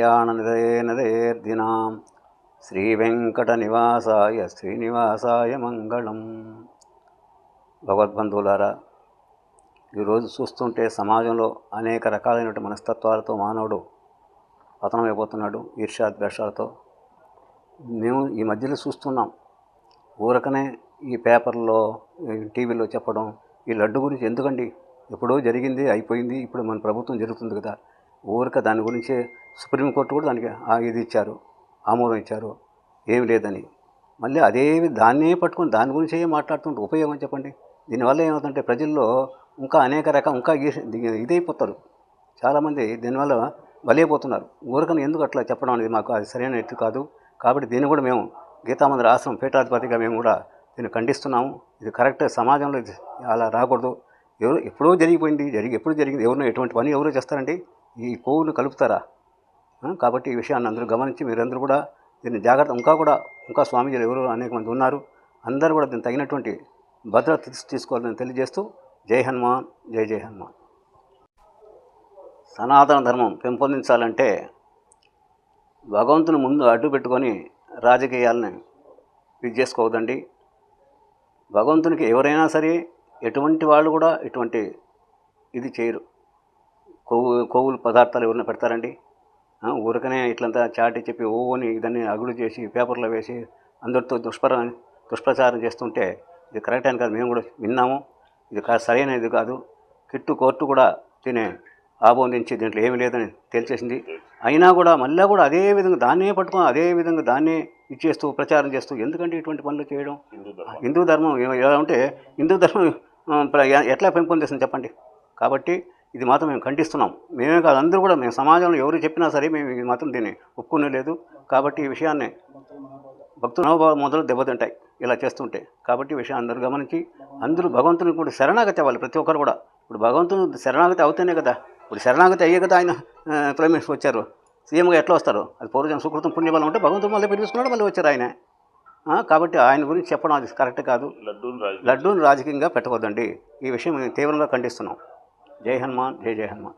కళ్యాణనిదయేర్దినాం శ్రీవేంకటనివాసాయ శ్రీనివాసాయ మంగళం. భగవద్బంధువులారా, ఈరోజు చూస్తుంటే సమాజంలో అనేక రకాలైనటువంటి మనస్తత్వాలతో మానవుడు పతనమైపోతున్నాడు, ఈర్ష్యాద్వేషాలతో. మేము ఈ మధ్యలో చూస్తున్నాం, ఊరకనే ఈ పేపర్లో టీవీలో చెప్పడం, ఈ లడ్డు గురించి ఎందుకండి, ఎప్పుడో జరిగింది అయిపోయింది, ఇప్పుడు మన ప్రభుత్వం జరుగుతుంది కదా, ఊరక దాని గురించే సుప్రీంకోర్టు కూడా దానికి ఇది ఇచ్చారు, ఆమోదం ఇచ్చారు, ఏమి లేదని. మళ్ళీ దాన్నే పట్టుకొని దాని గురించే మాట్లాడుతుంటే ఉపయోగం చెప్పండి. దీనివల్ల ఏమవుతుందంటే ప్రజల్లో ఇంకా అనేక ఇంకా ఇదైపోతారు చాలామంది, దీనివల్ల బలైపోతున్నారు. ఊరకని ఎందుకు అట్లా చెప్పడం అనేది మాకు అది సరైన ఎత్తు కాదు. కాబట్టి దీన్ని కూడా మేము గీతామందిర ఆశ్రమం పీఠాధిపతిగా మేము కూడా దీన్ని ఖండిస్తున్నాము. ఇది కరెక్ట్, సమాజంలో ఇది అలా రాకూడదు. ఎప్పుడో జరిగిపోయింది, ఎప్పుడు జరిగింది, ఎవరినో ఎటువంటి పని ఎవరో చేస్తారండి, ఈ కోవులు కలుపుతారా? కాబట్టి ఈ విషయాన్ని అందరూ గమనించి మీరందరూ కూడా దీన్ని జాగ్రత్త, ఇంకా స్వామీజీలు ఎవరు అనేక మంది ఉన్నారు, అందరూ కూడా దీన్ని తగినటువంటి భద్రత తీసుకోవాలని తెలియజేస్తూ జై హనుమాన్, జై జై హనుమాన్. సనాతన ధర్మం పెంపొందించాలంటే భగవంతుని ముందు అడ్డు పెట్టుకొని రాజకీయాలని ఇది చేసుకోవద్దండి. భగవంతునికి ఎవరైనా సరే ఎటువంటి వాళ్ళు కూడా ఎటువంటి ఇది చేయరు. కొవ్వులు పదార్థాలు ఎవరైనా పెడతారండి? ఊరికనే ఇట్లంతా చాటి చెప్పి ఓని ఇదన్నీ అగుడు చేసి పేపర్లో వేసి అందరితో దుష్ప్రచారం చేస్తుంటే ఇది కరెక్ట్ అని కాదు. మేము కూడా విన్నాము, ఇది సరైన ఇది కాదు. కోర్టు కూడా దీన్ని ఆమోదించి దీంట్లో ఏమీ లేదని తేల్చేసింది. అయినా కూడా మళ్ళీ కూడా అదే విధంగా దాన్నే పట్టుకొని అదే విధంగా దాన్నే ఇచ్చేస్తూ ప్రచారం చేస్తూ ఎందుకంటే ఇటువంటి పనులు చేయడం? హిందూ ధర్మం ఎలా ఉంటే హిందూ ధర్మం ఎట్లా పెంపొందిస్తుంది చెప్పండి? కాబట్టి ఇది మాత్రం మేము ఖండిస్తున్నాం. మేమే కాదు, అందరూ కూడా, మేము సమాజంలో ఎవరు చెప్పినా సరే మేము ఇది మాత్రం దీన్ని ఒప్పుకునే లేదు. కాబట్టి ఈ విషయాన్ని భక్తుల మనోభావం మొదలు దెబ్బతింటాయి ఇలా చేస్తుంటే. కాబట్టి ఈ విషయం అందరూ గమనించి అందరూ భగవంతుని కూడా శరణాగతి అవ్వాలి. ప్రతి ఒక్కరు కూడా ఇప్పుడు భగవంతుని శరణాగతి అవుతేనే కదా, ఇప్పుడు శరణాగతి అయ్యే కదా ఆయన ప్రైమ్ మినిస్టర్ వచ్చారు, సీఎంగా ఎట్లా వస్తారు? అది పూర్వజన సుకృతం పుణ్యబలం ఉంటే భగవంతుడు మళ్ళీ పిలుచుకున్నాడు, మళ్ళీ వచ్చారు ఆయన. కాబట్టి ఆయన గురించి చెప్పడం అది కరెక్ట్ కాదు. లడ్డూని రాజకీయంగా పెట్టవద్దండి. ఈ విషయం మేము తీవ్రంగా ఖండిస్తున్నాం. జై హనుమాన్, జై జై హనుమాన్.